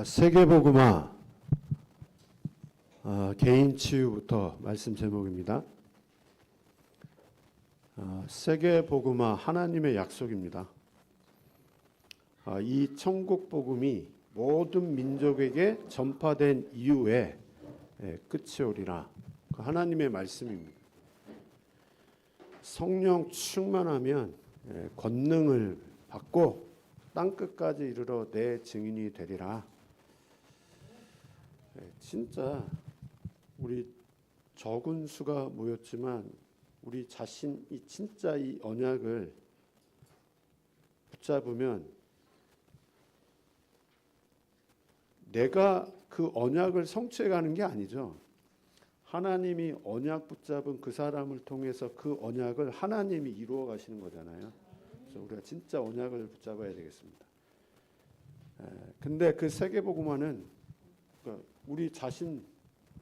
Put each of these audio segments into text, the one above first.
세계복음화 개인 치유부터 말씀 제목입니다. 세계복음화 하나님의 약속입니다. 이 천국 복음이 모든 민족에게 전파된 이후에 끝이 오리라. 그 하나님의 말씀입니다. 성령 충만하면 권능을 받고 땅끝까지 이르러 내 증인이 되리라. 진짜 우리 적은 수가 모였지만 우리 자신이 진짜 이 언약을 붙잡으면 내가 그 언약을 성취해가는 게 아니죠. 하나님이 언약 붙잡은 그 사람을 통해서 그 언약을 하나님이 이루어 가시는 거잖아요. 그래서 우리가 진짜 언약을 붙잡아야 되겠습니다. 근데 그 세계복음화는 우리 자신,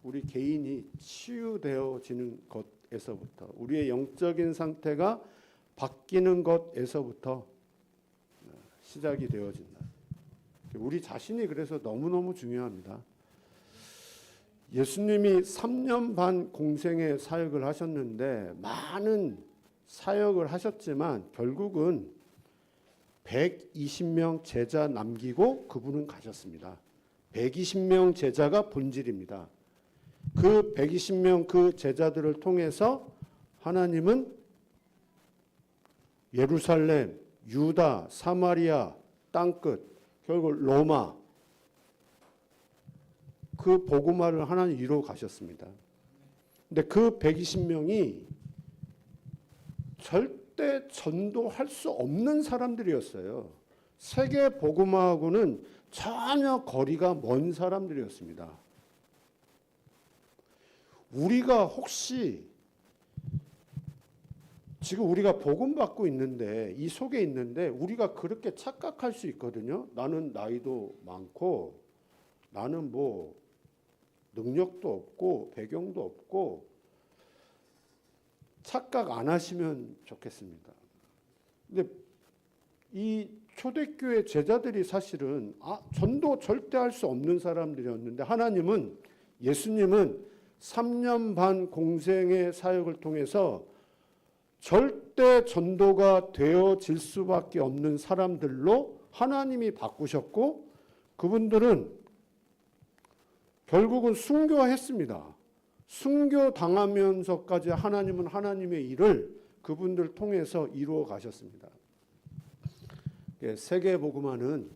우리 개인이 치유되어지는 것에서부터, 우리의 영적인 상태가 바뀌는 것에서부터 시작이 되어진다. 우리 자신이 그래서 너무너무 중요합니다. 예수님이 3년 반 공생의 사역을 하셨는데 많은 사역을 하셨지만 결국은 120명 제자 남기고 그분은 가셨습니다. 120명 제자가 본질입니다. 그 120명 그 제자들을 통해서 하나님은 예루살렘, 유다, 사마리아, 땅끝, 결국 로마 그 복음화를 하나님 이루어 가셨습니다. 근데 그 120명이 절대 전도할 수 없는 사람들이었어요. 세계 복음화하고는 전혀 거리가 먼 사람들이었습니다. 우리가 혹시 지금 우리가 복음 받고 있는데 이 속에 있는데 우리가 그렇게 착각할 수 있거든요. 나는 나이도 많고 나는 뭐 능력도 없고 배경도 없고 착각 안 하시면 좋겠습니다. 근데 이 초대교회 제자들이 사실은 전도 절대 할 수 없는 사람들이었는데 하나님은 예수님은 3년 반 공생의 사역을 통해서 절대 전도가 되어질 수밖에 없는 사람들로 하나님이 바꾸셨고 그분들은 결국은 순교했습니다. 순교당하면서까지 하나님은 하나님의 일을 그분들 통해서 이루어 가셨습니다. 세계복음화는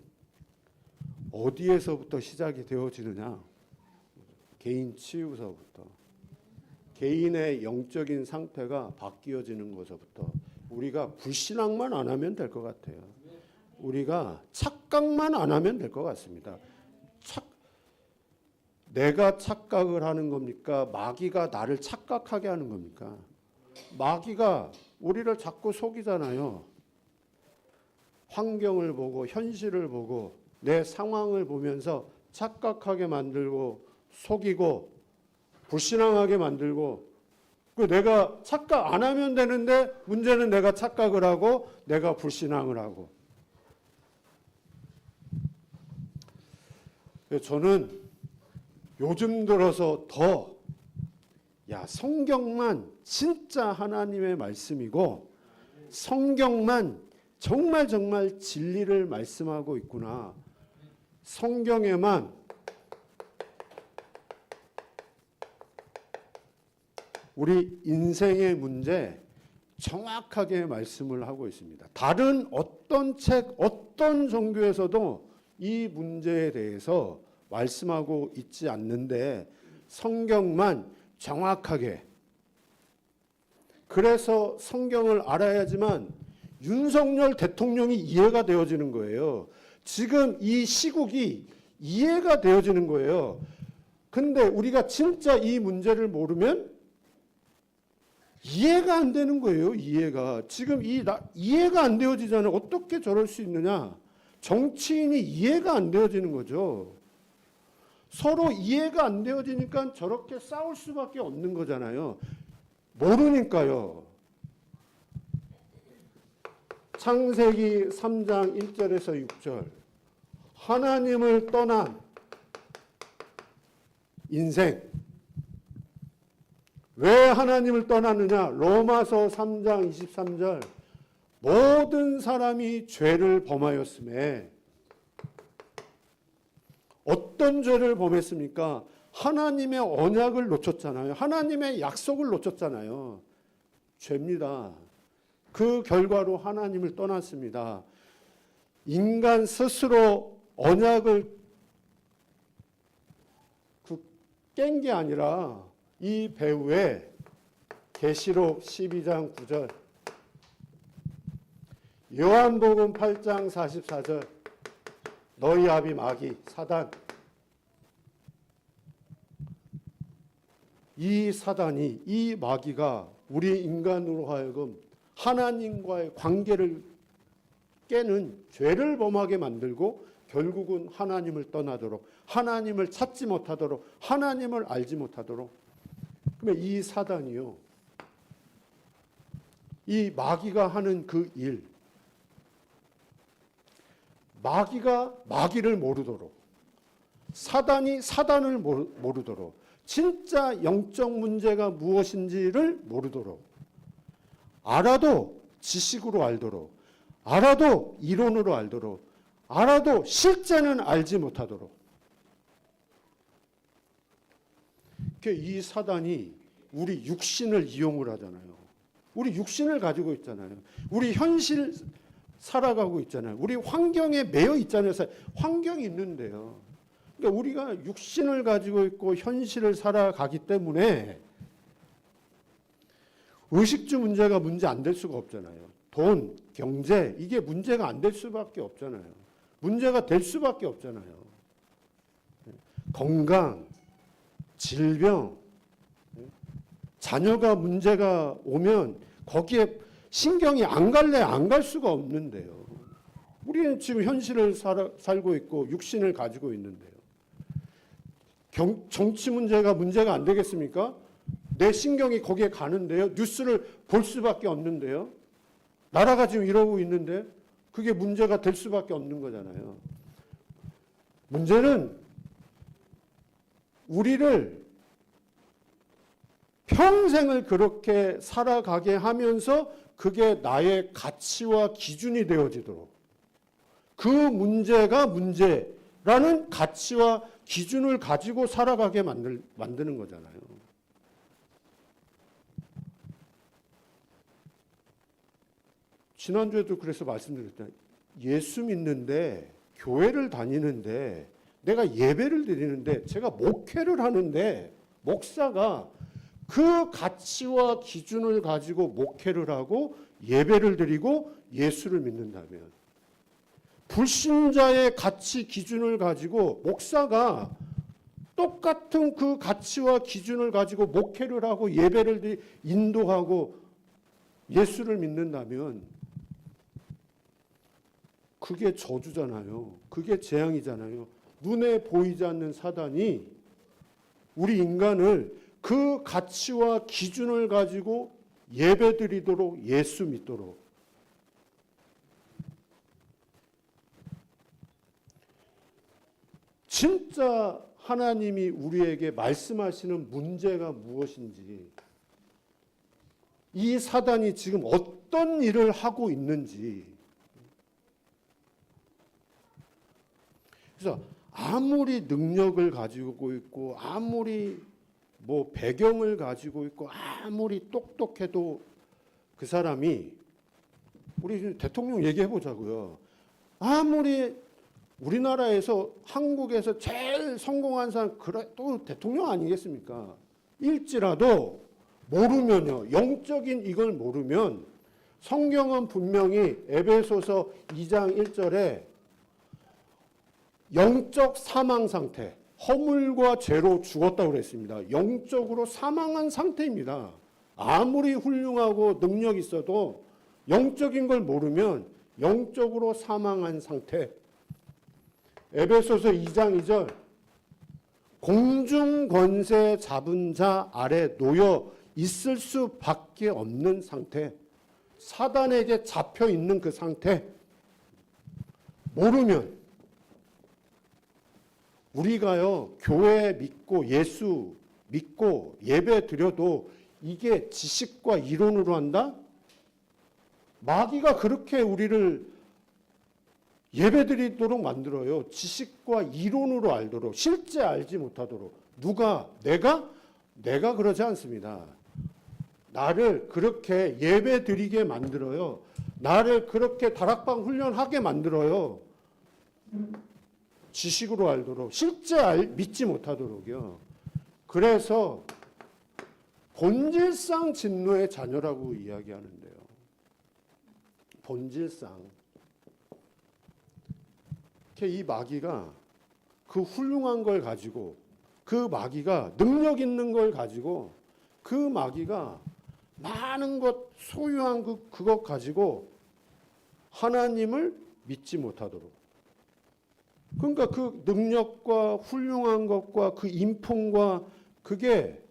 어디에서부터 시작이 되어지느냐? 개인 치유서부터, 개인의 영적인 상태가 바뀌어지는 것부터 우리가 불신앙만 안 하면 될 것 같아요. 우리가 착각만 안 하면 될 것 같습니다. 내가 착각을 하는 겁니까? 마귀가 나를 착각하게 하는 겁니까? 마귀가 우리를 자꾸 속이잖아요. 환경을 보고 현실을 보고 내 상황을 보면서 착각하게 만들고 속이고 불신앙하게 만들고 내가 착각 안 하면 되는데 문제는 내가 착각을 하고 내가 불신앙을 하고 저는 요즘 들어서 더 성경만 진짜 하나님의 말씀이고 성경만 정말 진리를 말씀하고 있구나. 성경에만 우리 인생의 문제 정확하게 말씀을 하고 있습니다. 다른 어떤 책, 어떤 종교에서도 이 문제에 대해서 말씀하고 있지 않는데 성경만 정확하게. 그래서 성경을 알아야지만 윤석열 대통령이 이해가 되어지는 거예요. 지금 이 시국이 이해가 되어지는 거예요. 근데 우리가 진짜 이 문제를 모르면 이해가 안 되는 거예요. 이해가. 지금 이해가 안 되어지잖아요. 어떻게 저럴 수 있느냐. 정치인이 이해가 안 되어지는 거죠. 서로 이해가 안 되어지니까 저렇게 싸울 수밖에 없는 거잖아요. 모르니까요. 창세기 3장 1절에서 6절 하나님을 떠난 인생. 왜 하나님을 떠났느냐? 로마서 3장 23절. 모든 사람이 죄를 범하였음에. 어떤 죄를 범했습니까? 하나님의 언약을 놓쳤잖아요. 하나님의 약속을 놓쳤잖아요. 죄입니다. 그 결과로 하나님을 떠났습니다. 인간 스스로 언약을 깬 게 아니라 이 배후에 계시록 12장 9절, 요한복음 8장 44절, 너희 아비 마귀 사단, 이 사단이, 이 마귀가 우리 인간으로 하여금 하나님과의 관계를 깨는 죄를 범하게 만들고 결국은 하나님을 떠나도록, 하나님을 찾지 못하도록, 하나님을 알지 못하도록. 그러면 이 사단이요, 이 마귀가 하는 그 일, 마귀가 마귀를 모르도록, 사단이 사단을 모르도록, 진짜 영적 문제가 무엇인지를 모르도록, 알아도 지식으로 알도록, 알아도 이론으로 알도록, 알아도 실제는 알지 못하도록. 이 사단이 우리 육신을 이용을 하잖아요. 우리 육신을 가지고 있잖아요. 우리 현실 살아가고 있잖아요. 우리 환경에 매여 있잖아요. 환경이 있는데요. 그러니까 우리가 육신을 가지고 있고 현실을 살아가기 때문에 의식주 문제가 문제 안 될 수가 없잖아요. 돈, 경제, 이게 문제가 안 될 수밖에 없잖아요. 문제가 될 수밖에 없잖아요. 건강, 질병, 자녀가 문제가 오면 거기에 신경이 안 갈래 안 갈 수가 없는데요. 우리는 지금 현실을 살고 있고 육신을 가지고 있는데요. 정치 문제가 안 되겠습니까? 내 신경이 거기에 가는데요. 뉴스를 볼 수밖에 없는데요. 나라가 지금 이러고 있는데 그게 문제가 될 수밖에 없는 거잖아요. 문제는 우리를 평생을 그렇게 살아가게 하면서 그게 나의 가치와 기준이 되어지도록, 그 문제가 문제라는 가치와 기준을 가지고 살아가게 만드는 거잖아요. 지난주에도 그래서 말씀드렸잖아요. 예수 믿는데, 교회를 다니는데, 내가 예배를 드리는데, 제가 목회를 하는데, 목사가 그 가치와 기준을 가지고 목회를 하고 예배를 드리고 예수를 믿는다면, 불신자의 가치 기준을 가지고 목사가 똑같은 그 가치와 기준을 가지고 목회를 하고 예배를 인도하고 예수를 믿는다면 그게 저주잖아요. 그게 재앙이잖아요. 눈에 보이지 않는 사단이 우리 인간을 그 가치와 기준을 가지고 예배드리도록, 예수 믿도록, 진짜 하나님이 우리에게 말씀하시는 문제가 무엇인지, 이 사단이 지금 어떤 일을 하고 있는지. 그래서 아무리 능력을 가지고 있고, 아무리 배경을 가지고 있고, 아무리 똑똑해도 그 사람이, 우리 대통령 얘기해 보자고요. 아무리 우리나라에서, 한국에서 제일 성공한 사람, 또 대통령 아니겠습니까? 일지라도 모르면요, 영적인 이걸 모르면, 성경은 분명히 에베소서 2장 1절에 영적 사망 상태, 허물과 죄로 죽었다고 그랬습니다. 영적으로 사망한 상태입니다. 아무리 훌륭하고 능력 있어도 영적인 걸 모르면 영적으로 사망한 상태. 에베소서 2장 2절, 공중 권세 잡은 자 아래 놓여 있을 수밖에 없는 상태, 사단에게 잡혀 있는 그 상태, 모르면 우리가요, 교회 믿고 예수 믿고 예배 드려도 이게 지식과 이론으로 한다? 마귀가 그렇게 우리를 예배 드리도록 만들어요. 지식과 이론으로 알도록, 실제 알지 못하도록. 누가? 내가? 내가 그러지 않습니다. 나를 그렇게 예배 드리게 만들어요. 나를 그렇게 다락방 훈련하게 만들어요. 지식으로 알도록, 실제 믿지 못하도록요. 그래서 본질상 진노의 자녀라고 이야기하는데요. 본질상. 이 마귀가 그 훌륭한 걸 가지고, 그 마귀가 능력 있는 걸 가지고, 그 마귀가 많은 것 소유한 그것 가지고 하나님을 믿지 못하도록. 그러니까 그 능력과 훌륭한 것과 그 인품과 그게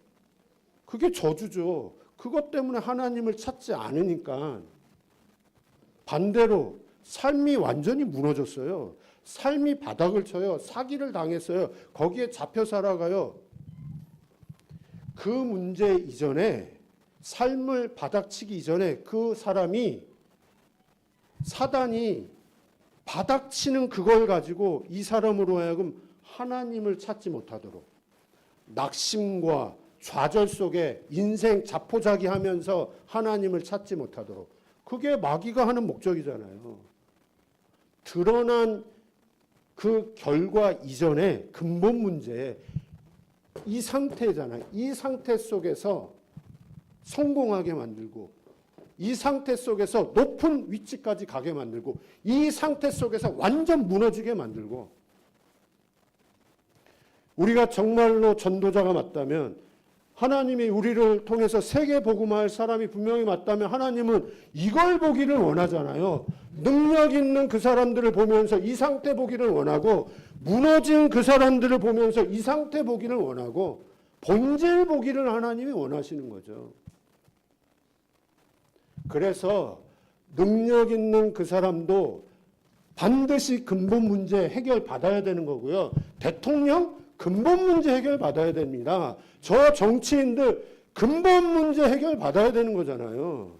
저주죠. 그것 때문에 하나님을 찾지 않으니까 반대로 삶이 완전히 무너졌어요. 삶이 바닥을 쳐요. 사기를 당했어요. 거기에 잡혀 살아가요. 그 문제 이전에, 삶을 바닥치기 이전에 그 사람이, 사단이 바닥치는 그걸 가지고 이 사람으로 하여금 하나님을 찾지 못하도록, 낙심과 좌절 속에 인생 자포자기하면서 하나님을 찾지 못하도록, 그게 마귀가 하는 목적이잖아요. 드러난 그 결과 이전에 근본 문제, 이 상태잖아요. 이 상태 속에서 성공하게 만들고, 이 상태 속에서 높은 위치까지 가게 만들고, 이 상태 속에서 완전 무너지게 만들고, 우리가 정말로 전도자가 맞다면, 하나님이 우리를 통해서 세계 복음화할 사람이 분명히 맞다면 하나님은 이걸 보기를 원하잖아요. 능력 있는 그 사람들을 보면서 이 상태 보기를 원하고, 무너진 그 사람들을 보면서 이 상태 보기를 원하고, 본질 보기를 하나님이 원하시는 거죠. 그래서 능력 있는 그 사람도 반드시 근본 문제 해결 받아야 되는 거고요. 대통령 근본 문제 해결 받아야 됩니다. 저 정치인들 근본 문제 해결 받아야 되는 거잖아요.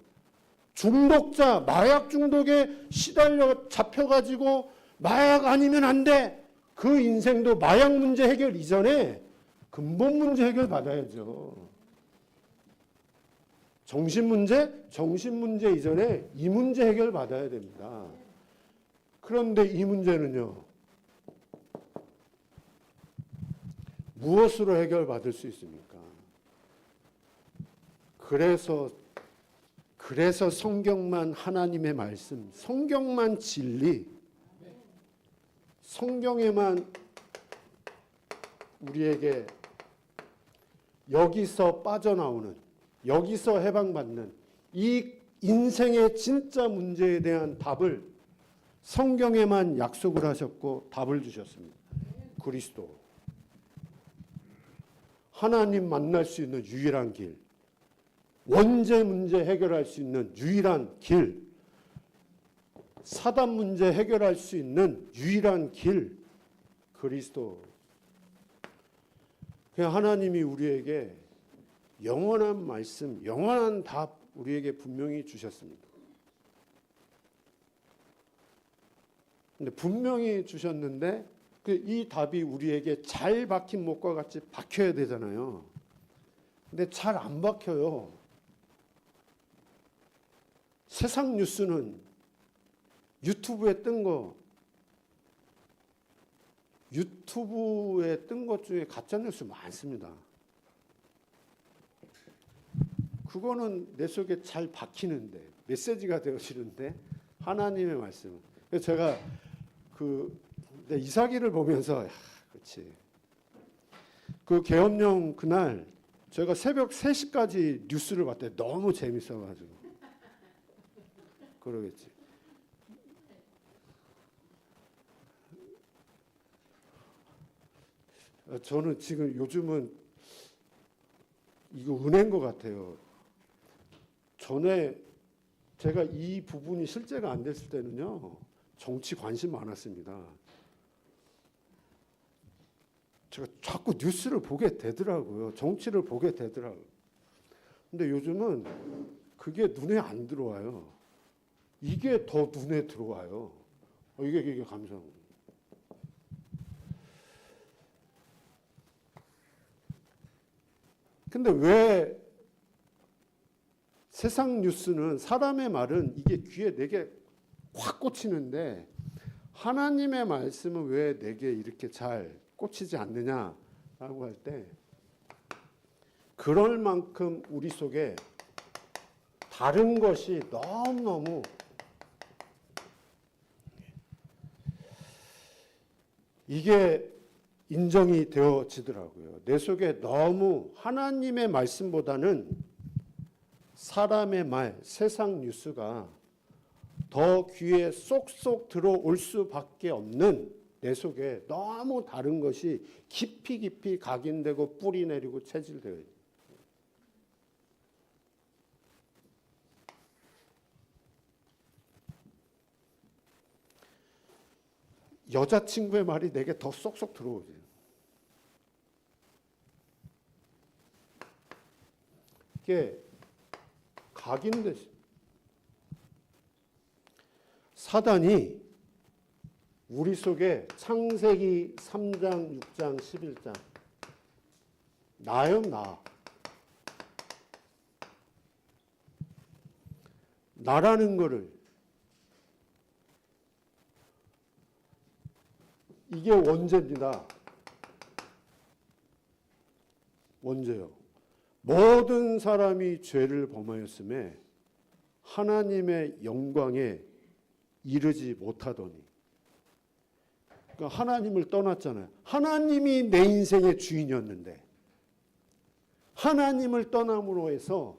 중독자, 마약 중독에 시달려 잡혀가지고 마약 아니면 안 돼. 그 인생도 마약 문제 해결 이전에 근본 문제 해결 받아야죠. 정신 문제 이전에 이 문제 해결 받아야 됩니다. 그런데 이 문제는요, 무엇으로 해결받을 수 있습니까? 그래서 성경만 하나님의 말씀, 성경만 진리, 성경에만 우리에게 여기서 빠져나오는, 여기서 해방받는 이 인생의 진짜 문제에 대한 답을 성경에만 약속을 하셨고 답을 주셨습니다. 그리스도. 하나님 만날 수 있는 유일한 길, 원죄 문제 해결할 수 있는 유일한 길, 사단 문제 해결할 수 있는 유일한 길, 그리스도. 그냥 하나님이 우리에게 영원한 말씀, 영원한 답 우리에게 분명히 주셨습니다. 근데 분명히 주셨는데 이 답이 우리에게 잘 박힌 못과 같이 박혀야 되잖아요. 근데 잘 안 박혀요. 세상 뉴스는 유튜브에 뜬 것 중에 가짜 뉴스 많습니다. 그거는 내 속에 잘 박히는데, 메시지가 되어지는데 하나님의 말씀. 그래서 제가 이사기를 보면서 그렇지. 그 계엄령 그날 제가 새벽 3시까지 뉴스를 봤더니 너무 재밌어가지고 그러겠지. 저는 지금 요즘은 이거 은혜인 것 같아요. 전에 제가 이 부분이 실제가 안 됐을 때는요, 정치 관심 많았습니다. 제가 자꾸 뉴스를 보게 되더라고요. 정치를 보게 되더라고요. 근데 요즘은 그게 눈에 안 들어와요. 이게 더 눈에 들어와요. 이게 감성. 근데 왜 세상 뉴스는 사람의 말은 이게 귀에 내게 확 꽂히는데 하나님의 말씀은 왜 내게 이렇게 잘 꽂히지 않느냐라고 할 때 그럴 만큼 우리 속에 다른 것이 너무너무 이게 인정이 되어지더라고요. 내 속에 너무 하나님의 말씀보다는 사람의 말, 세상 뉴스가 더 귀에 쏙쏙 들어올 수밖에 없는 내 속에 너무 다른 것이 깊이 깊이 각인되고 뿌리 내리고 체질되어 있어요. 여자친구의 말이 내게 더 쏙쏙 들어오지. 이게 각인되지. 사단이 우리 속에 창세기 3장, 6장, 11장 나요, 나. 나라는 거를 이게 원죄입니다. 원죄요. 모든 사람이 죄를 범하였음에 하나님의 영광에 이르지 못하더니. 그러니까 하나님을 떠났잖아요. 하나님이 내 인생의 주인이었는데 하나님을 떠남으로 해서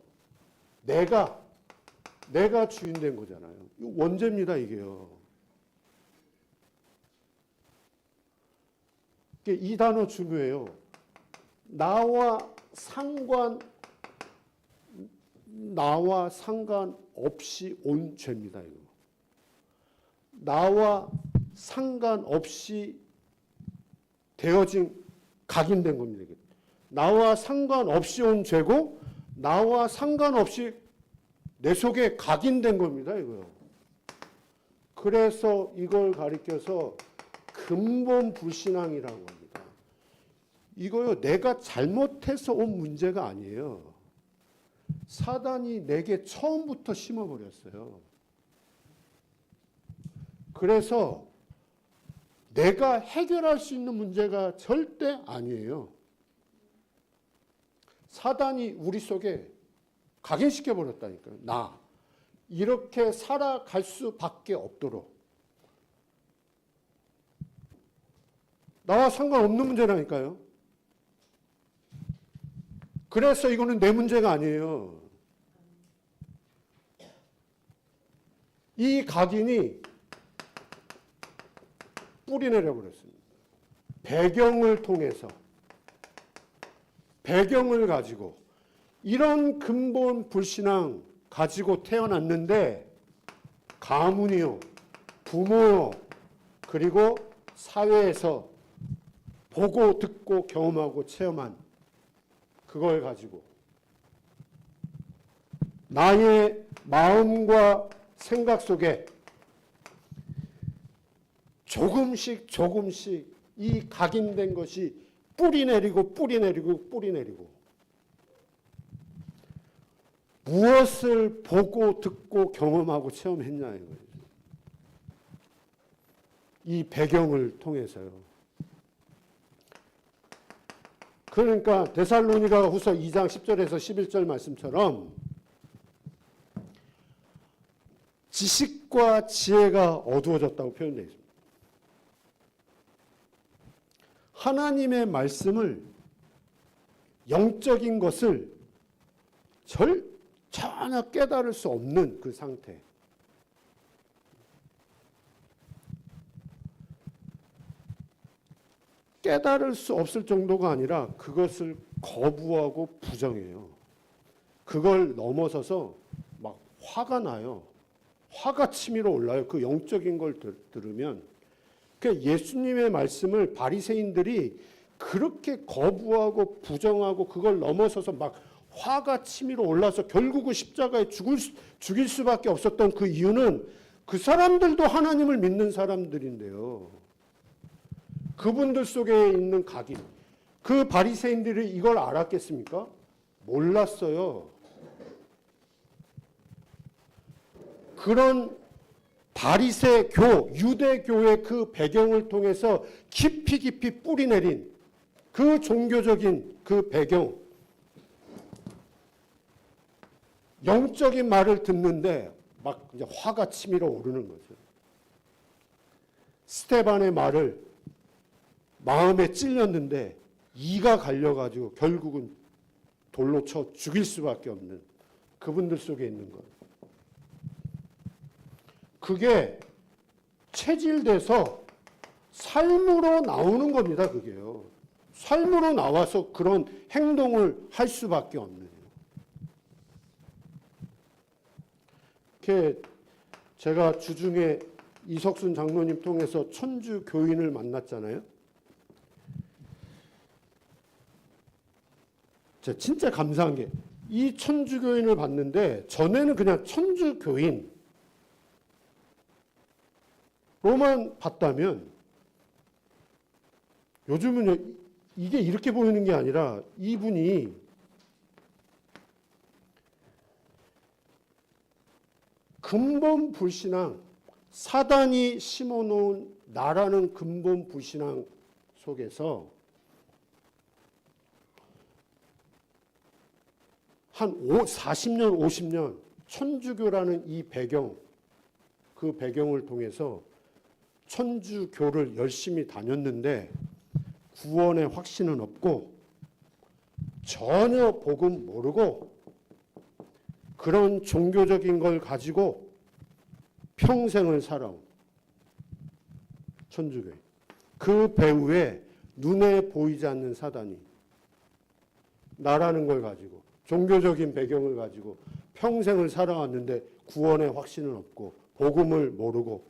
내가 주인 된 거잖아요. 원죄입니다, 이게요. 이 단어 중요해요. 나와 상관없이 온 죄입니다, 이거. 나와 상관없이 되어진 각인된 겁니다. 나와 상관없이 온 죄고 나와 상관없이 내 속에 각인된 겁니다, 이거요. 그래서 이걸 가리켜서 근본 불신앙이라고 합니다. 이거요, 내가 잘못해서 온 문제가 아니에요. 사단이 내게 처음부터 심어버렸어요. 그래서 내가 해결할 수 있는 문제가 절대 아니에요. 사단이 우리 속에 각인시켜버렸다니까요. 나. 이렇게 살아갈 수밖에 없도록. 나와 상관없는 문제라니까요. 그래서 이거는 내 문제가 아니에요. 이 각인이 뿌리 내려버렸습니다. 배경을 통해서, 배경을 가지고 이런 근본 불신앙 가지고 태어났는데 가문이요, 부모요, 그리고 사회에서 보고 듣고 경험하고 체험한 그걸 가지고 나의 마음과 생각 속에 조금씩 이 각인된 것이 뿌리 내리고 무엇을 보고 듣고 경험하고 체험했냐 이거예요. 이 배경을 통해서요. 그러니까 데살로니가 후서 2장 10절에서 11절 말씀처럼 지식과 지혜가 어두워졌다고 표현되어 있습니다. 하나님의 말씀을, 영적인 것을 전혀 깨달을 수 없는 그 상태. 깨달을 수 없을 정도가 아니라 그것을 거부하고 부정해요. 그걸 넘어서서 막 화가 나요. 화가 치밀어 올라요. 그 영적인 걸 들으면. 그 예수님의 말씀을 바리새인들이 그렇게 거부하고 부정하고 그걸 넘어서서 막 화가 치밀어 올라서 결국은 십자가에 죽일 수밖에 없었던 그 이유는 그 사람들도 하나님을 믿는 사람들인데요. 그분들 속에 있는 각인, 그 바리새인들이 이걸 알았겠습니까? 몰랐어요. 그런 바리새교, 유대교의 그 배경을 통해서 깊이 뿌리내린 그 종교적인 그 배경, 영적인 말을 듣는데 막 이제 화가 치밀어 오르는 거죠. 스데반의 말을 마음에 찔렸는데 이가 갈려가지고 결국은 돌로 쳐 죽일 수밖에 없는 그분들 속에 있는 것. 그게 체질돼서 삶으로 나오는 겁니다. 그게요. 삶으로 나와서 그런 행동을 할 수밖에 없는. 이렇게 제가 주중에 이석순 장로님 통해서 천주 교인을 만났잖아요. 제가 진짜 감사한 게 이 천주 교인을 봤는데 전에는 그냥 천주 교인 로만 봤다면 요즘은 이게 이렇게 보이는 게 아니라 이분이 근본 불신앙, 사단이 심어놓은 나라는 근본 불신앙 속에서 한 40년, 50년 천주교라는 이 배경, 그 배경을 통해서 천주교를 열심히 다녔는데 구원의 확신은 없고 전혀 복음 모르고 그런 종교적인 걸 가지고 평생을 살아온 천주교인. 그 배후에 눈에 보이지 않는 사단이 나라는 걸 가지고 종교적인 배경을 가지고 평생을 살아왔는데 구원의 확신은 없고 복음을 모르고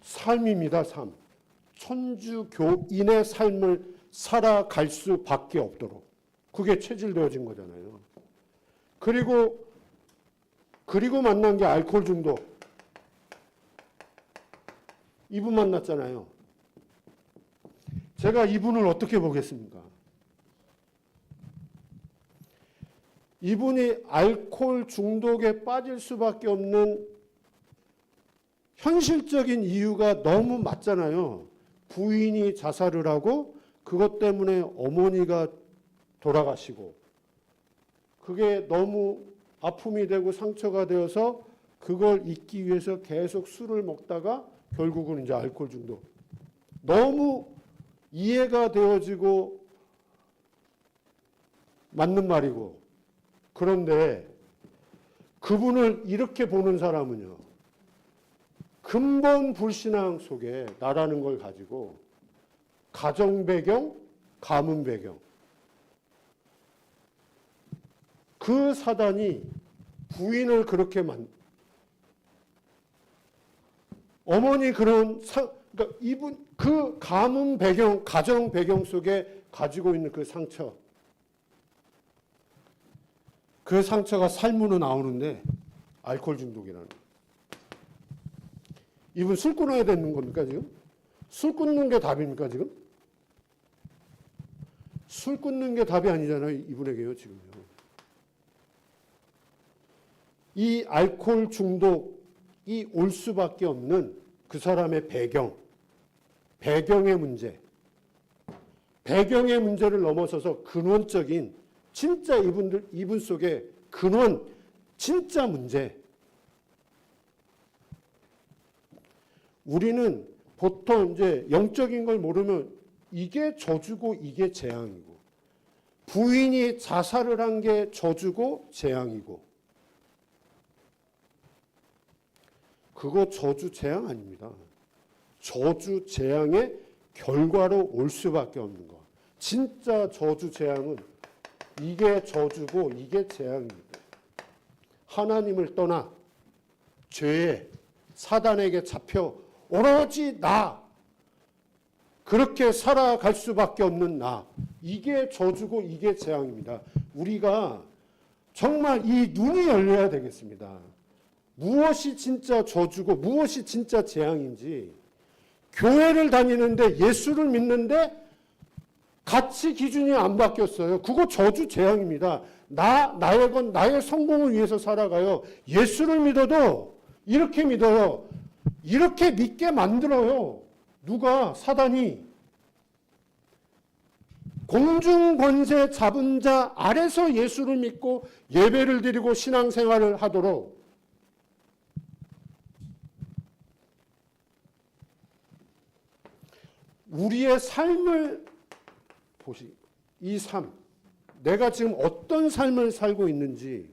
삶입니다. 삶. 천주교인의 삶을 살아갈 수밖에 없도록 그게 체질되어진 거잖아요. 그리고 만난 게 알코올 중독. 이분 만났잖아요. 제가 이분을 어떻게 보겠습니까? 이분이 알코올 중독에 빠질 수밖에 없는 현실적인 이유가 너무 맞잖아요. 부인이 자살을 하고 그것 때문에 어머니가 돌아가시고 그게 너무 아픔이 되고 상처가 되어서 그걸 잊기 위해서 계속 술을 먹다가 결국은 이제 알코올 중독. 너무 이해가 되어지고 맞는 말이고 그런데 그분을 이렇게 보는 사람은요. 근본 불신앙 속에 나라는 걸 가지고 가정 배경, 가문 배경 그 사단이 부인을 그렇게 어머니 그러니까 이분 그 가문 배경, 가정 배경 속에 가지고 있는 그 상처, 그 상처가 삶으로 나오는데 알코올 중독이라는. 이분 술 끊어야 되는 겁니까 지금? 술 끊는 게 답입니까 지금? 술 끊는 게 답이 아니잖아요 이분에게요 지금요. 이 알코올 중독이 올 수밖에 없는 그 사람의 배경의 문제, 배경의 문제를 넘어서서 근원적인 진짜 이분 속에 근원, 진짜 문제. 우리는 보통 이제 영적인 걸 모르면 이게 저주고 이게 재앙이고, 부인이 자살을 한 게 저주고 재앙이고, 그거 저주 재앙 아닙니다. 저주 재앙의 결과로 올 수밖에 없는 거. 진짜 저주 재앙은 이게 저주고 이게 재앙입니다. 하나님을 떠나 죄에 사단에게 잡혀 오로지 나 그렇게 살아갈 수밖에 없는 나. 이게 저주고 이게 재앙입니다. 우리가 정말 이 눈이 열려야 되겠습니다. 무엇이 진짜 저주고 무엇이 진짜 재앙인지. 교회를 다니는데 예수를 믿는데 가치 기준이 안 바뀌었어요. 그거 저주 재앙입니다. 나의 건 나의 성공을 위해서 살아가요. 예수를 믿어도 이렇게 믿어요. 이렇게 믿게 만들어요. 누가? 사단이. 공중 권세 잡은 자 아래서 예수를 믿고 예배를 드리고 신앙생활을 하도록 우리의 삶을 이 삶, 내가 지금 어떤 삶을 살고 있는지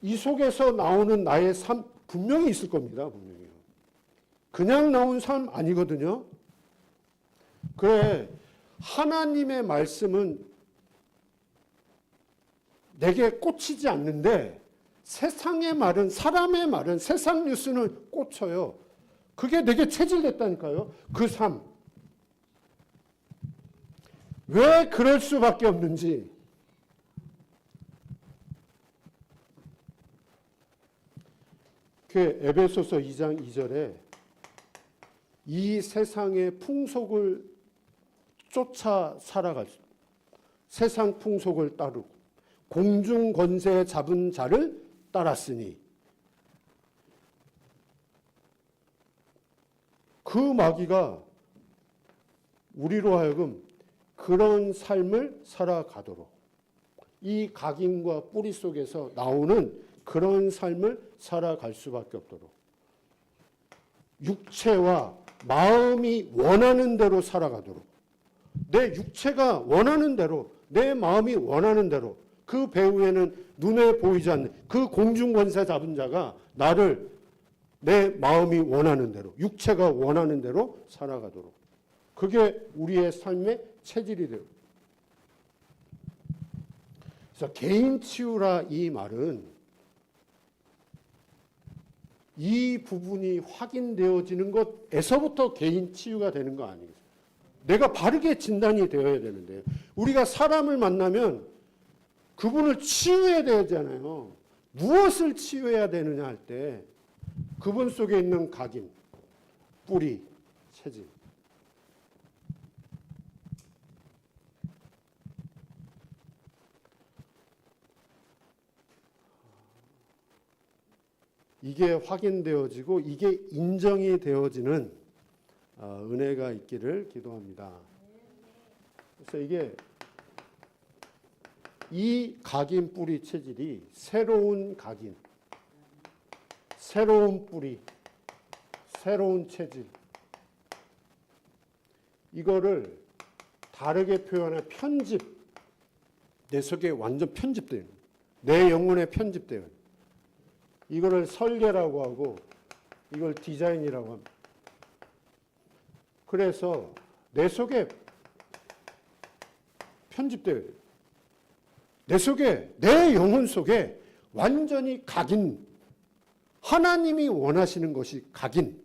이 속에서 나오는 나의 삶 분명히 있을 겁니다. 분명히요. 그냥 나온 삶 아니거든요. 그래, 하나님의 말씀은 내게 꽂히지 않는데 세상의 말은, 사람의 말은, 세상 뉴스는 꽂혀요. 그게 내게 체질됐다니까요. 그 삶. 왜 그럴 수밖에 없는지. 그 에베소서 2장 2절에 이 세상의 풍속을 쫓아 살아갈 수, 세상 풍속을 따르고 공중 권세 잡은 자를 따랐으니 그 마귀가 우리로 하여금 그런 삶을 살아가도록 이 각인과 뿌리 속에서 나오는 그런 삶을 살아갈 수밖에 없도록 육체와 마음이 원하는 대로 살아가도록 내 육체가 원하는 대로 내 마음이 원하는 대로 그 배후에는 눈에 보이지 않는 그 공중권세 잡은 자가 나를 내 마음이 원하는 대로 육체가 원하는 대로 살아가도록 그게 우리의 삶의 체질이 돼요. 그래서 개인 치유라 이 말은 이 부분이 확인되어지는 것에서부터 개인 치유가 되는 거 아니겠어요? 내가 바르게 진단이 되어야 되는데 우리가 사람을 만나면 그분을 치유해야 되잖아요. 무엇을 치유해야 되느냐 할 때 그분 속에 있는 각인, 뿌리, 체질. 이게 확인되어지고 이게 인정이 되어지는 은혜가 있기를 기도합니다. 그래서 이게 이 각인 뿌리 체질이 새로운 각인, 새로운 뿌리, 새로운 체질 이거를 다르게 표현해 편집 내 속에 완전 편집돼요. 내 영혼에 편집돼요. 이거를 설계라고 하고 이걸 디자인이라고 합니다. 그래서 내 속에 편집돼요. 내 속에 내 영혼 속에 완전히 각인 하나님이 원하시는 것이 각인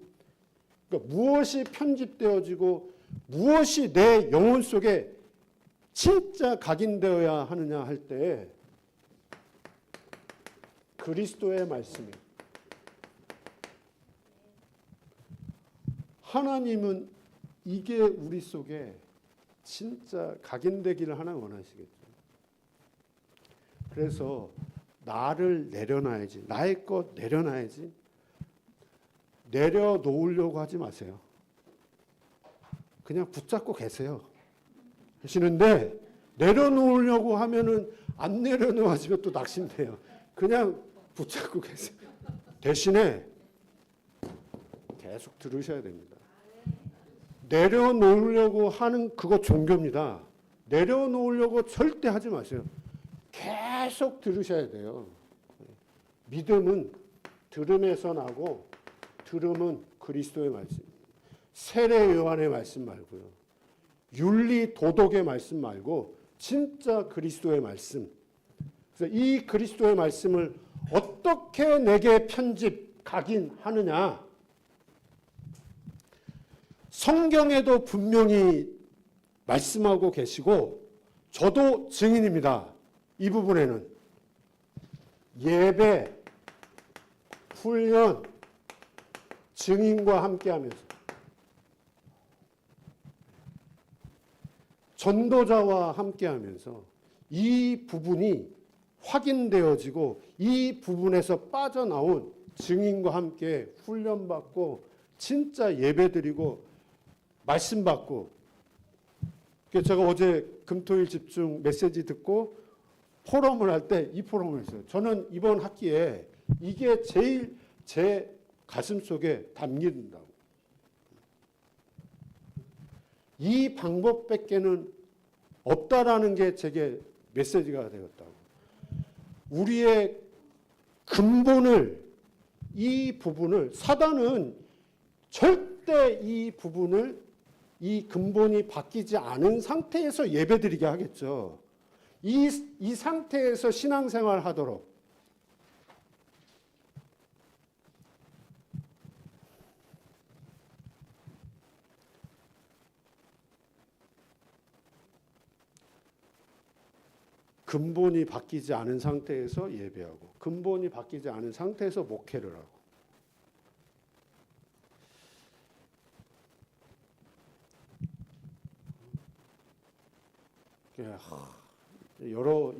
그러니까 무엇이 편집되어지고 무엇이 내 영혼 속에 진짜 각인되어야 하느냐 할 때 그리스도의 말씀이 하나님은 이게 우리 속에 진짜 각인되기를 하나 원하시겠죠. 그래서 나를 내려놔야지. 나의 것 내려놔야지. 내려놓으려고 하지 마세요. 그냥 붙잡고 계세요. 하시는데 내려놓으려고 하면은 안 내려놓아지면 또 낙심돼요. 그냥 붙잡고 계세요. 대신에 계속 들으셔야 됩니다. 내려놓으려고 하는 그거 종교입니다. 내려놓으려고 절대 하지 마세요. 계속 들으셔야 돼요. 믿음은 들음에서 나고 들음은 그리스도의 말씀. 세례 요한의 말씀 말고요. 윤리 도덕의 말씀 말고 진짜 그리스도의 말씀. 그래서 이 그리스도의 말씀을 어떻게 내게 편집, 각인하느냐. 성경에도 분명히 말씀하고 계시고 저도 증인입니다. 이 부분에는 예배, 훈련, 증인과 함께하면서 전도자와 함께하면서 이 부분이 확인되어지고 이 부분에서 빠져나온 증인과 함께 훈련받고 진짜 예배드리고 말씀받고, 제가 어제 금토일 집중 메시지 듣고 포럼을 할 때 이 포럼을 했어요. 저는 이번 학기에 이게 제일 제 가슴 속에 담긴다고. 이 방법밖에는 없다라는 게 제게 메시지가 되었다고. 우리의 근본을, 이 부분을, 사단은 절대 이 부분을, 이 근본이 바뀌지 않은 상태에서 예배드리게 하겠죠. 이 상태에서 신앙생활 하도록. 근본이 바뀌지 않은 상태에서 예배하고, 근본이 바뀌지 않은 상태에서 목회를 하고.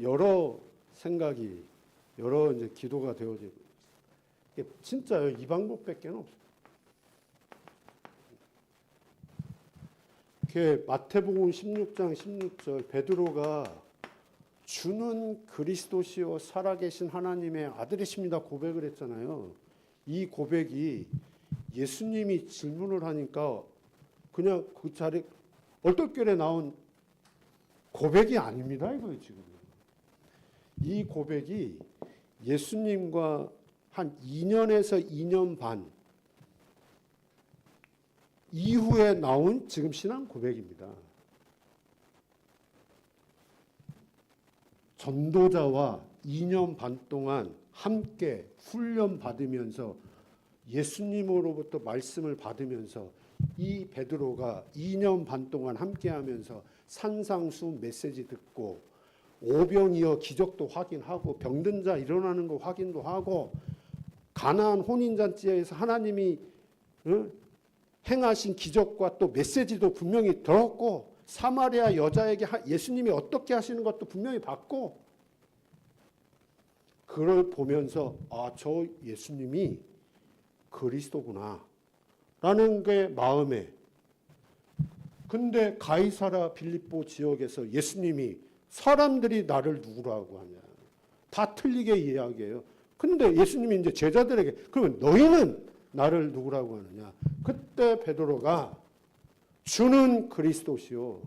여러 생각이, 여러 이제 기도가 되어지고, 진짜요. 이 방법밖에 없어요. 마태복음 16장 16절 베드로가 주는 그리스도시요 살아계신 하나님의 아들이십니다 고백을 했잖아요. 이 고백이 예수님이 질문을 하니까 그냥 그 자리 얼떨결에 나온 고백이 아닙니다. 이거예요 지금. 이 고백이 예수님과 한 2년에서 2년 반 이후에 나온 지금 신앙 고백입니다. 전도자와 2년 반 동안 함께 훈련 받으면서 예수님으로부터 말씀을 받으면서 이 베드로가 2년 반 동안 함께하면서 산상수 메시지 듣고 오병이어 기적도 확인하고 병든 자 일어나는 거 확인도 하고 가나안 혼인잔치에서 하나님이 행하신 기적과 또 메시지도 분명히 들었고 사마리아 여자에게 예수님이 어떻게 하시는 것도 분명히 봤고, 그걸 보면서 저 예수님이 그리스도구나 라는 게 마음에. 근데 가이사라 빌립보 지역에서 예수님이 사람들이 나를 누구라고 하냐, 다 틀리게 이야기해요. 근데 예수님이 이제 제자들에게 그러면 너희는 나를 누구라고 하느냐. 그때 베드로가 주는 그리스도시요.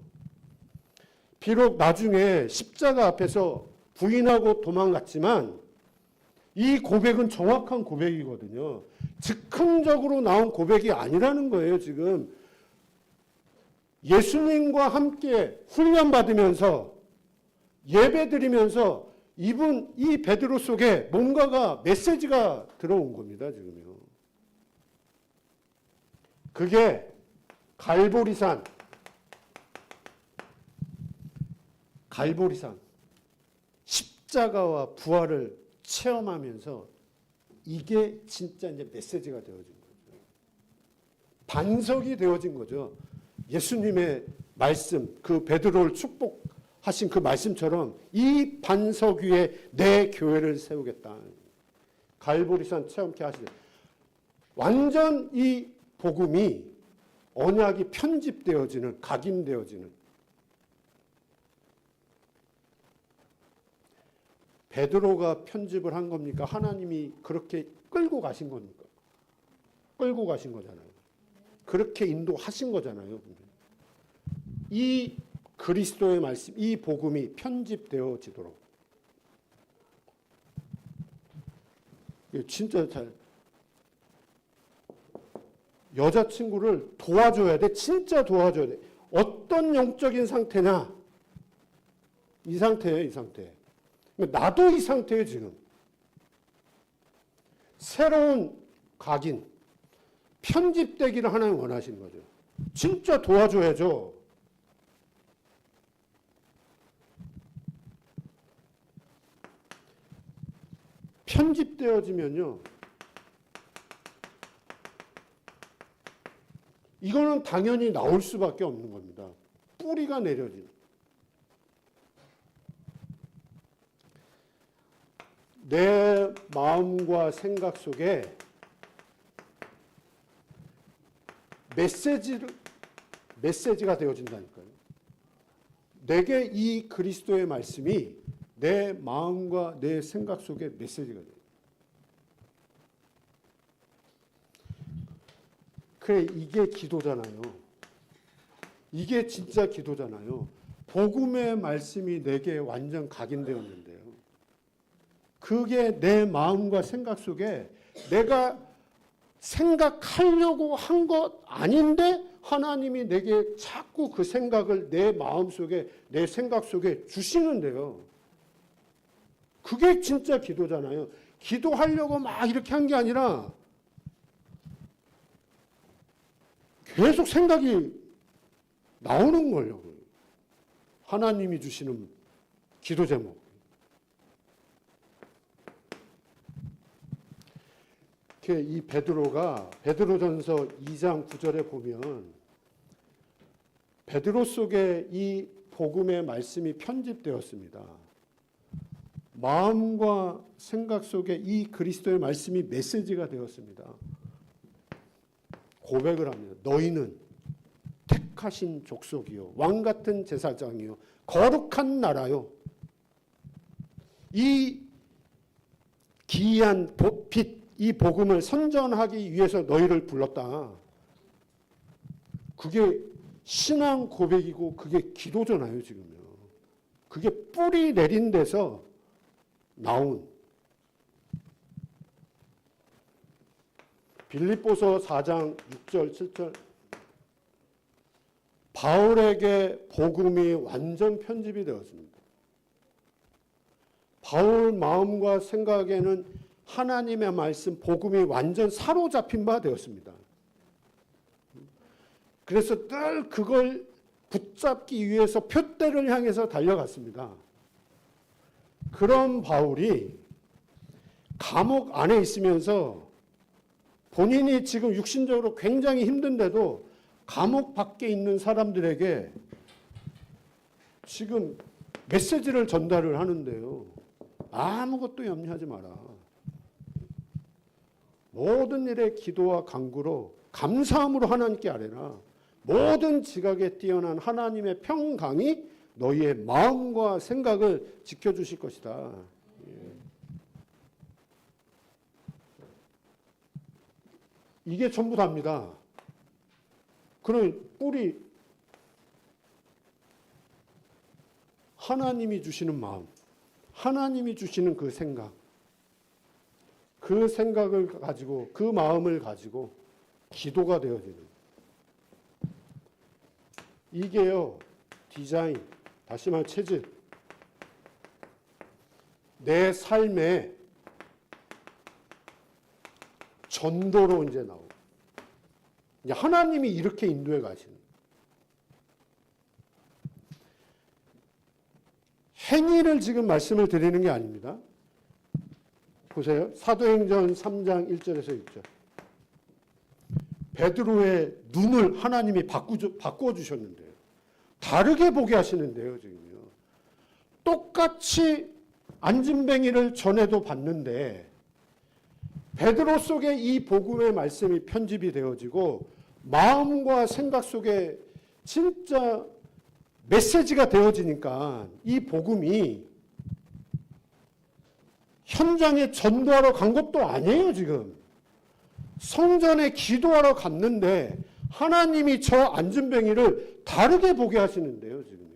비록 나중에 십자가 앞에서 부인하고 도망갔지만 이 고백은 정확한 고백이거든요. 즉흥적으로 나온 고백이 아니라는 거예요. 지금 예수님과 함께 훈련받으면서 예배드리면서 이 베드로 속에 뭔가가 메시지가 들어온 겁니다. 지금요. 그게 갈보리산 십자가와 부활을 체험하면서 이게 진짜 이제 메시지가 되어진 거죠. 반석이 되어진 거죠. 예수님의 말씀, 그 베드로를 축복하신 그 말씀처럼 이 반석 위에 내 교회를 세우겠다. 갈보리산 체험케 하시죠. 완전 이 복음이 언약이 편집되어지는, 각인되어지는. 베드로가 편집을 한 겁니까? 하나님이 그렇게 끌고 가신 겁니까? 끌고 가신 거잖아요. 그렇게 인도하신 거잖아요. 이 그리스도의 말씀, 이 복음이 편집되어지도록. 진짜 잘. 여자친구를 도와줘야 돼. 진짜 도와줘야 돼. 어떤 영적인 상태냐? 이 상태예요, 이 상태. 나도 이 상태예요, 지금. 새로운 각인, 편집되기를 하나님 원하시는 거죠. 진짜 도와줘야죠. 편집되어지면요, 이거는 당연히 나올 수밖에 없는 겁니다. 뿌리가 내려진. 내 마음과 생각 속에 메시지가 되어진다니까요. 내게 이 그리스도의 말씀이 내 마음과 내 생각 속에 메시지가 돼요. 그래, 이게 기도잖아요. 이게 진짜 기도잖아요. 복음의 말씀이 내게 완전 각인되었는데요. 그게 내 마음과 생각 속에 내가 생각하려고 한 것 아닌데 하나님이 내게 자꾸 그 생각을 내 마음 속에, 내 생각 속에 주시는데요. 그게 진짜 기도잖아요. 기도하려고 막 이렇게 한 게 아니라 계속 생각이 나오는 거예요. 하나님이 주시는 기도 제목. 이 베드로가 베드로전서 2장 9절에 보면 베드로 속에 이 복음의 말씀이 편집되었습니다. 마음과 생각 속에 이 그리스도의 말씀이 메시지가 되었습니다. 고백을 합니다. 너희는 택하신 족속이요, 왕 같은 제사장이요, 거룩한 나라요. 이 기이한 빛, 이 복음을 선전하기 위해서 너희를 불렀다. 그게 신앙 고백이고 그게 기도잖아요, 지금요. 그게 뿌리 내린 데서 나온. 빌립보서 4장 6절 7절. 바울에게 복음이 완전 편집이 되었습니다. 바울 마음과 생각에는 하나님의 말씀, 복음이 완전 사로잡힌 바 되었습니다. 그래서 늘 그걸 붙잡기 위해서 표대를 향해서 달려갔습니다. 그런 바울이 감옥 안에 있으면서 본인이 지금 육신적으로 굉장히 힘든데도 감옥 밖에 있는 사람들에게 지금 메시지를 전달을 하는데요. 아무것도 염려하지 마라. 모든 일에 기도와 간구로 감사함으로 하나님께 아뢰라. 모든 지각에 뛰어난 하나님의 평강이 너희의 마음과 생각을 지켜주실 것이다. 이게 전부 답니다. 그런 뿌리, 하나님이 주시는 마음, 하나님이 주시는 그 생각, 그 생각을 가지고, 그 마음을 가지고 기도가 되어지는. 이게요, 디자인, 다시 말해 체질. 내 삶의 전도로 이제 나오고. 하나님이 이렇게 인도해 가시는. 행위를 지금 말씀을 드리는 게 아닙니다. 보세요. 사도행전 3장 1절에서 6절. 베드로의 눈을 하나님이 바꿔주셨는데요. 다르게 보게 하시는데요, 지금요. 똑같이 안진뱅이를 전에도 봤는데 베드로 속에 이 복음의 말씀이 편집이 되어지고 마음과 생각 속에 진짜 메시지가 되어지니까 이 복음이 현장에 전도하러 간 것도 아니에요, 지금. 성전에 기도하러 갔는데 하나님이 저 안진뱅이를 다르게 보게 하시는데요, 지금요.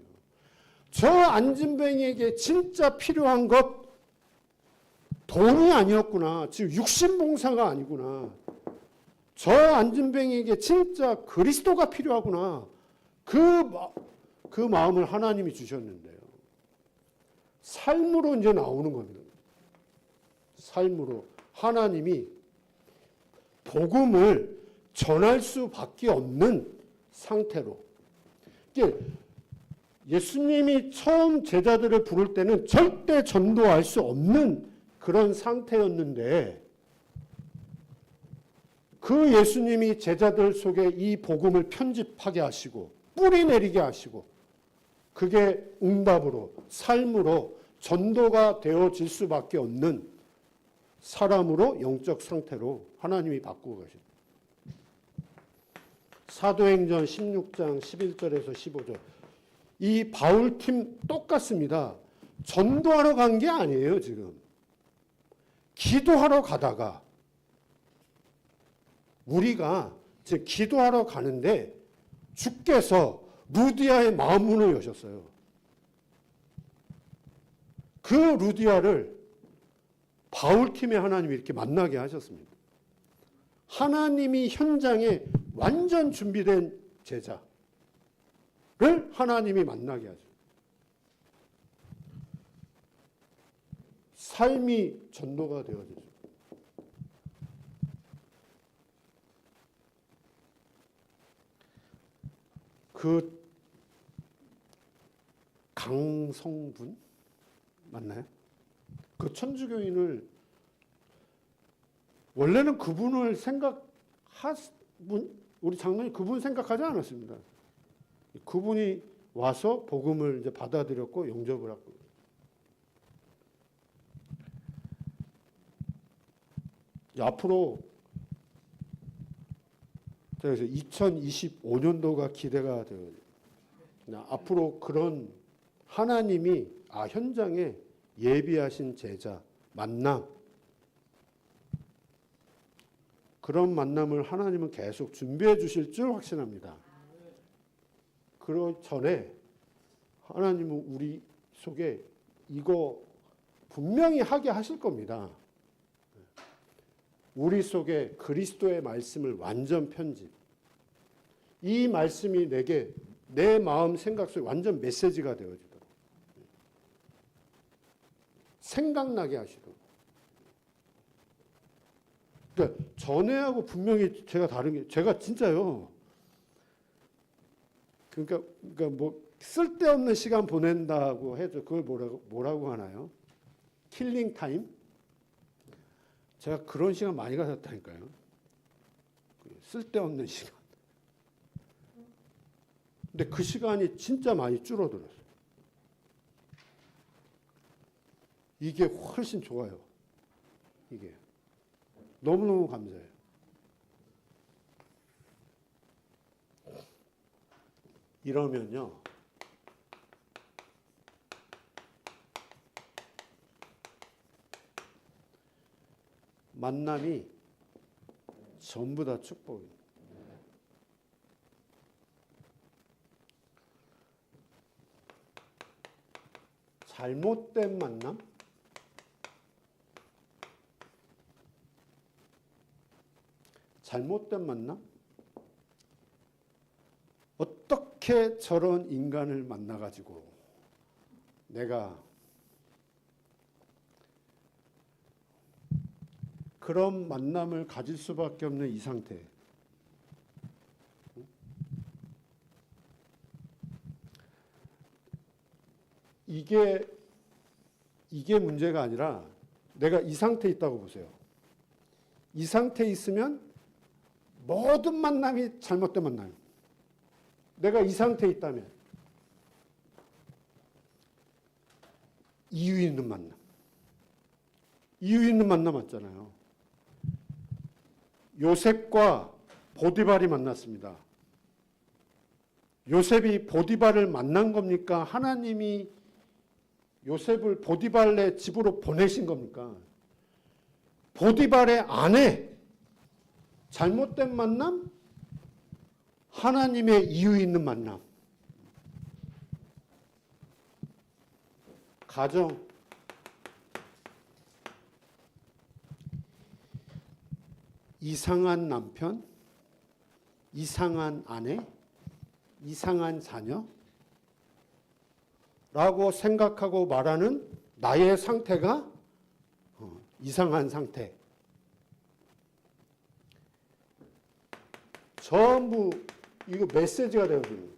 저 안진뱅이에게 진짜 필요한 것 돈이 아니었구나. 지금 육신봉사가 아니구나. 저 안진뱅이에게 진짜 그리스도가 필요하구나. 그 마음을 하나님이 주셨는데요. 삶으로 이제 나오는 겁니다. 삶으로 하나님이 복음을 전할 수밖에 없는 상태로. 이게 예수님이 처음 제자들을 부를 때는 절대 전도할 수 없는 그런 상태였는데 그 예수님이 제자들 속에 이 복음을 편집하게 하시고 뿌리 내리게 하시고 그게 응답으로 삶으로 전도가 되어질 수밖에 없는 사람으로 영적 상태로 하나님이 바꾸고 계십니다. 사도행전 16장 11절에서 15절. 이 바울팀 똑같습니다. 전도하러 간 게 아니에요, 지금. 기도하러 가다가 우리가 지금 기도하러 가는데 주께서 루디아의 마음 문을 여셨어요. 그 루디아를 바울팀의 하나님이 이렇게 만나게 하셨습니다. 하나님이 현장에 완전 준비된 제자를 하나님이 만나게 하죠. 삶이 전도가 되어지죠. 그 강성분 맞나요? 그 천주교인을 원래는 그분을 우리 장로님 그분 생각하지 않았습니다. 그분이 와서 복음을 이제 받아들였고 영접을 하고. 앞으로 그래서 2025년도가 기대가 돼요. 앞으로 그런 하나님이 현장에 예비하신 제자 만남, 그런 만남을 하나님은 계속 준비해 주실 줄 확신합니다. 그 전에 하나님은 우리 속에 이거 분명히 하게 하실 겁니다. 우리 속에 그리스도의 말씀을 완전 편집. 이 말씀이 내게 내 마음 생각 속에 완전 메시지가 되어지도록. 생각나게 하시도록. 그러니까 전에하고 분명히 제가 다른 게, 제가 진짜요. 그러니까 뭐 쓸데없는 시간 보낸다고 해도 그걸 뭐라고 하나요? 킬링 타임? 제가 그런 시간 많이 가졌다니까요. 쓸데없는 시간. 근데 그 시간이 진짜 많이 줄어들었어요. 이게 훨씬 좋아요. 이게. 너무너무 감사해요. 이러면요. 만남이 전부 다 축복입니다. 잘못된 만남? 잘못된 만남? 어떻게 저런 인간을 만나가지고 내가 그런 만남을 가질 수밖에 없는 이 상태. 이게 문제가 아니라 내가 이 상태에 있다고 보세요. 이 상태에 있으면 모든 만남이 잘못된 만남이에요. 내가 이 상태에 있다면 이유 있는 만남. 이유 있는 만남 맞잖아요. 요셉과 보디발이 만났습니다. 요셉이 보디발을 만난 겁니까? 하나님이 요셉을 보디발의 집으로 보내신 겁니까? 보디발의 아내, 잘못된 만남, 하나님의 이유 있는 만남. 가정, 이상한 남편, 이상한 아내, 이상한 자녀 라고 생각하고 말하는 나의 상태가 이상한 상태. 전부 이거 메시지가 되어지는 거예요.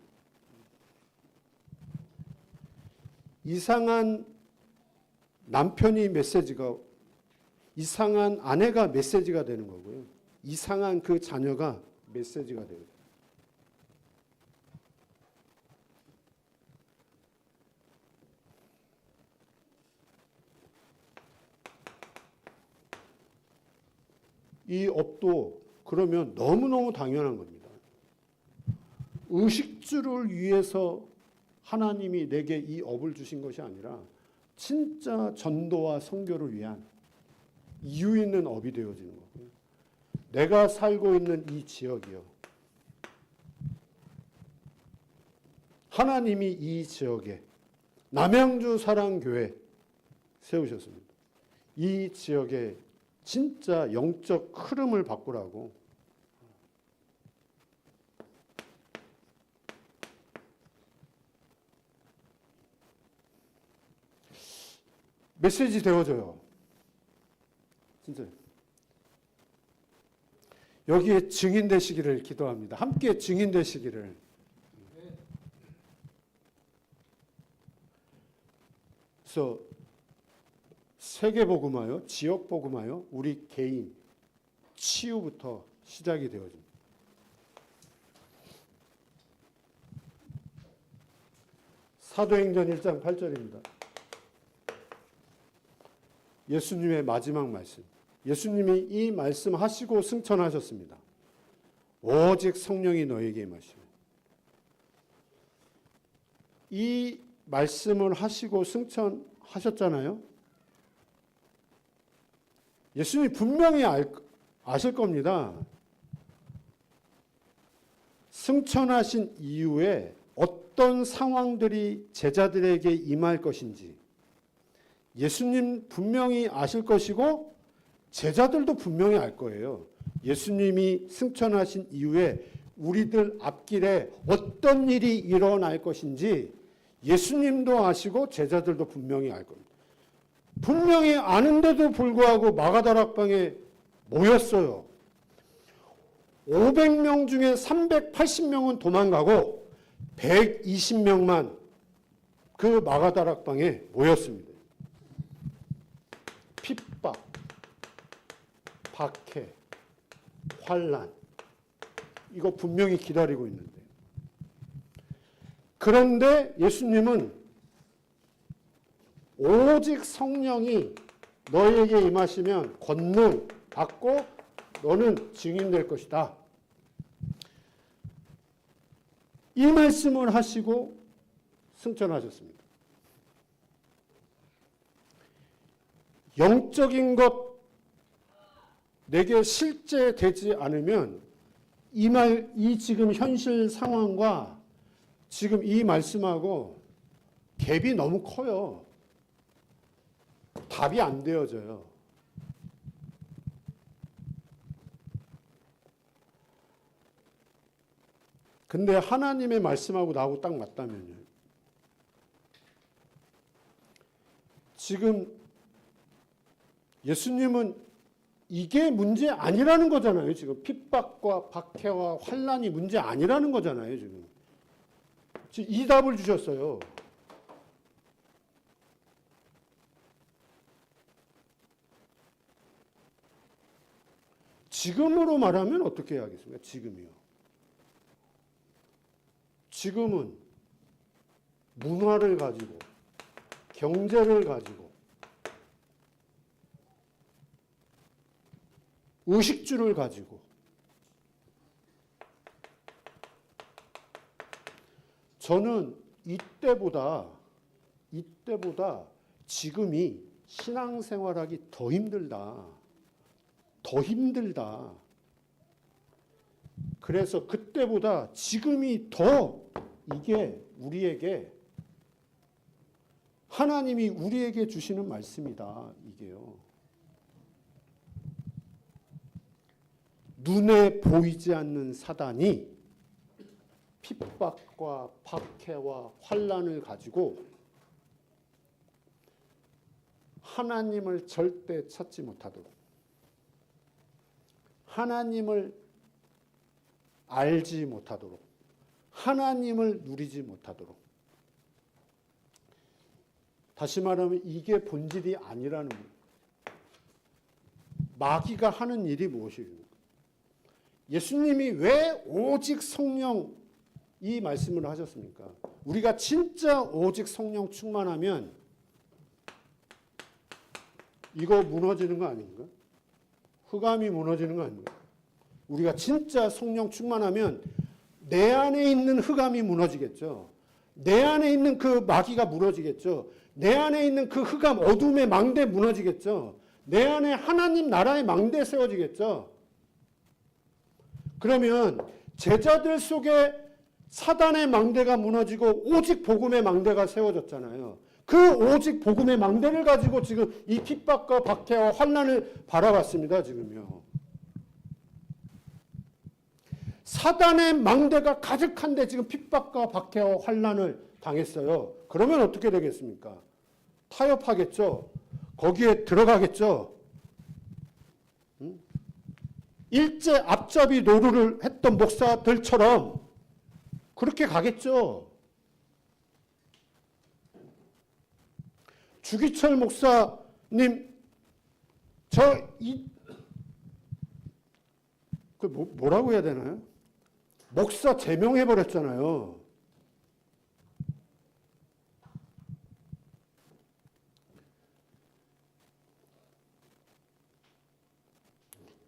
이상한 남편이 메시지가, 이상한 아내가 메시지가 되는 거고요. 이상한 그 자녀가 메시지가 되어요. 이 업도 그러면 너무너무 당연한 겁니다. 의식주를 위해서 하나님이 내게 이 업을 주신 것이 아니라 진짜 전도와 선교를 위한 이유 있는 업이 되어지는 거고요. 내가 살고 있는 이 지역이요. 하나님이 이 지역에 남양주 사랑교회 세우셨습니다. 이 지역에 진짜 영적 흐름을 바꾸라고. 메시지 되어져요. 진짜. 여기에 증인 되시기를 기도합니다. 함께 증인 되시기를. 그래서 세계복음화요, 지역복음화요, 우리 개인 치유부터 시작이 되어집니다. 사도행전 1장 8절입니다. 예수님의 마지막 말씀. 예수님이 이 말씀 하시고 승천하셨습니다. 오직 성령이 너에게 임하시오. 이 말씀을 하시고 승천하셨잖아요. 예수님이 분명히 아실 겁니다. 승천하신 이후에 어떤 상황들이 제자들에게 임할 것인지 예수님 분명히 아실 것이고 제자들도 분명히 알 거예요. 예수님이 승천하신 이후에 우리들 앞길에 어떤 일이 일어날 것인지 예수님도 아시고 제자들도 분명히 알 겁니다. 분명히 아는데도 불구하고 마가다락방에 모였어요. 500명 중에 380명은 도망가고 120명만 그 마가다락방에 모였습니다. 핍박, 박해, 환난, 이거 분명히 기다리고 있는데, 그런데 예수님은 오직 성령이 너에게 임하시면 권능 받고 너는 증인될 것이다. 이 말씀을 하시고 승천하셨습니다. 영적인 것 내게 실제 되지 않으면 이 지금 현실 상황과 지금 이 말씀하고 갭이 너무 커요. 답이 안 되어져요. 근데 하나님의 말씀하고 나하고 딱 맞다면요. 지금 예수님은 이게 문제 아니라는 거잖아요. 지금 핍박과 박해와 환난이 문제 아니라는 거잖아요. 지금 이 답을 주셨어요. 지금으로 말하면 어떻게 해야겠습니까? 지금이요. 지금은 문화를 가지고, 경제를 가지고, 의식주를 가지고, 저는 이때보다 지금이 신앙생활하기 더 힘들다. 더 힘들다. 그래서 그때보다 지금이 더 이게 우리에게 하나님이 우리에게 주시는 말씀이다. 이게요. 눈에 보이지 않는 사단이 핍박과 박해와 환난을 가지고 하나님을 절대 찾지 못하도록, 하나님을 알지 못하도록 하나님을 누리지 못하도록. 다시 말하면 이게 본질이 아니라는 거예요. 마귀가 하는 일이 무엇입니까? 예수님이 왜 오직 성령 이 말씀을 하셨습니까? 우리가 진짜 오직 성령 충만하면 이거 무너지는 거 아닌가? 흑암이 무너지는 거 아닌가? 우리가 진짜 성령 충만하면 내 안에 있는 흑암이 무너지겠죠. 내 안에 있는 그 마귀가 무너지겠죠. 내 안에 있는 그 흑암, 어둠의 망대 무너지겠죠. 내 안에 하나님 나라의 망대 세워지겠죠. 그러면 제자들 속에 사단의 망대가 무너지고 오직 복음의 망대가 세워졌잖아요. 그 오직 복음의 망대를 가지고 지금 이 핍박과 박해와 환난을 바라봤습니다. 지금요. 사단의 망대가 가득한데 지금 핍박과 박해와 환난을 당했어요. 그러면 어떻게 되겠습니까? 타협하겠죠. 거기에 들어가겠죠. 일제 앞잡이 노루를 했던 목사들처럼 그렇게 가겠죠. 주기철 목사님, 뭐라고 해야 되나요? 목사 제명해버렸잖아요.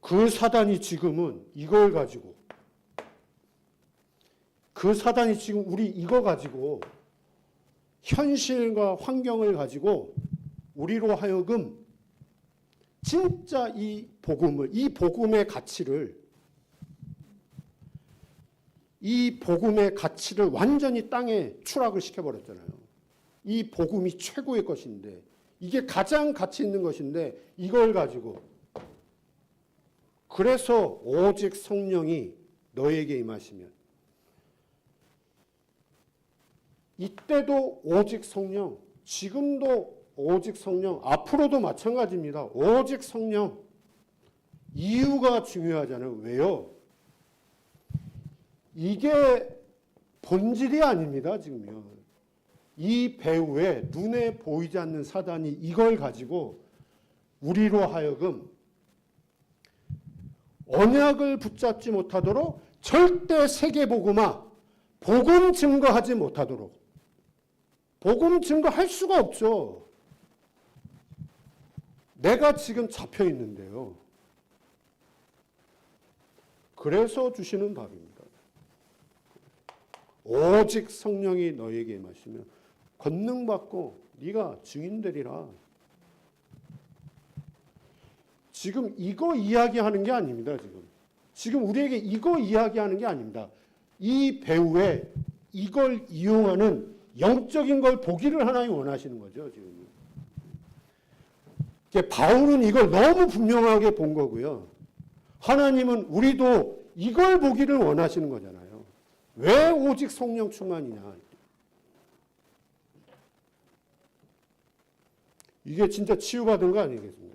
그 사단이 지금은 이걸 가지고, 그 사단이 지금 우리 이거 가지고, 현실과 환경을 가지고 우리로 하여금 진짜 이 복음을, 이 복음의 가치를 완전히 땅에 추락을 시켜버렸잖아요. 이 복음이 최고의 것인데, 이게 가장 가치 있는 것인데 이걸 가지고, 그래서 오직 성령이 너에게 임하시면, 이때도 오직 성령, 지금도 오직 성령, 앞으로도 마찬가지입니다. 오직 성령. 이유가 중요하잖아요. 왜요? 이게 본질이 아닙니다. 지금요. 이 배후에 눈에 보이지 않는 사단이 이걸 가지고 우리로 하여금 언약을 붙잡지 못하도록, 절대 세계복음화, 복음 증거하지 못하도록. 복음 증거할 수가 없죠. 내가 지금 잡혀 있는데요. 그래서 주시는 답입니다. 오직 성령이 너에게 임하시면 권능받고 네가 증인 되리라. 지금 이거 이야기하는 게 아닙니다. 지금 우리에게 이거 이야기하는 게 아닙니다. 이 배후에 이걸 이용하는 영적인 걸 보기를 하나님 원하시는 거죠. 지금 바울은 이걸 너무 분명하게 본 거고요. 하나님은 우리도 이걸 보기를 원하시는 거잖아요. 왜 오직 성령 충만이냐? 이게 진짜 치유받은 거 아니겠습니까?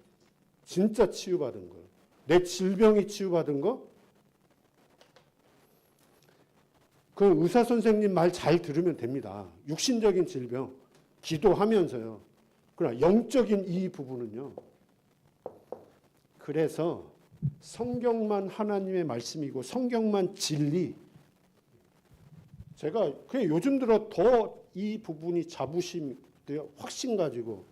진짜 치유받은 거예요. 내 질병이 치유받은 거? 그 의사 선생님 말 잘 들으면 됩니다. 육신적인 질병 기도하면서요. 그러나 영적인 이 부분은요. 그래서 성경만 하나님의 말씀이고 성경만 진리. 제가 그냥 요즘 들어 더 이 부분이 자부심, 확신 가지고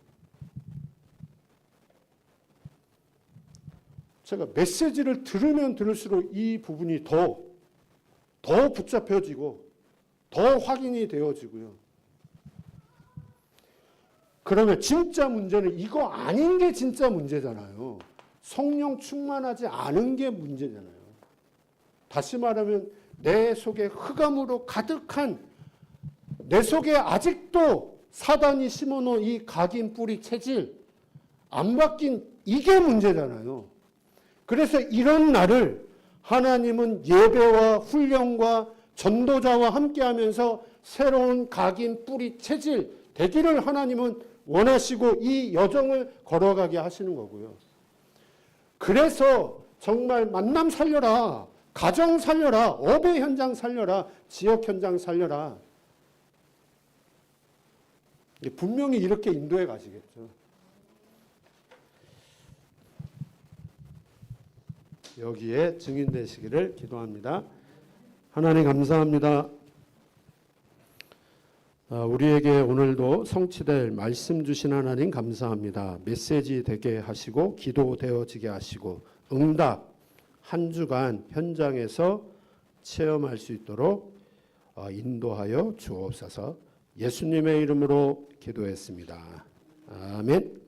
제가 메시지를 들으면 들을수록 이 부분이 더 붙잡혀지고 더 확인이 되어지고요. 그러면 진짜 문제는 이거 아닌 게 진짜 문제잖아요. 성령 충만하지 않은 게 문제잖아요. 다시 말하면 내 속에 흑암으로 가득한, 내 속에 아직도 사단이 심어놓은 이 각인 뿌리 체질 안 바뀐 이게 문제잖아요. 그래서 이런 날을 하나님은 예배와 훈련과 전도자와 함께하면서 새로운 각인 뿌리 체질 되기를 하나님은 원하시고 이 여정을 걸어가게 하시는 거고요. 그래서 정말 만남 살려라, 가정 살려라. 업의 현장 살려라. 지역 현장 살려라. 분명히 이렇게 인도해 가시겠죠. 여기에 증인되시기를 기도합니다. 하나님 감사합니다. 우리에게 오늘도 성취될 말씀 주신 하나님 감사합니다. 메시지 되게 하시고 기도되어지게 하시고 응답 한 주간 현장에서 체험할 수 있도록 인도하여 주옵소서. 예수님의 이름으로 기도했습니다. 아멘.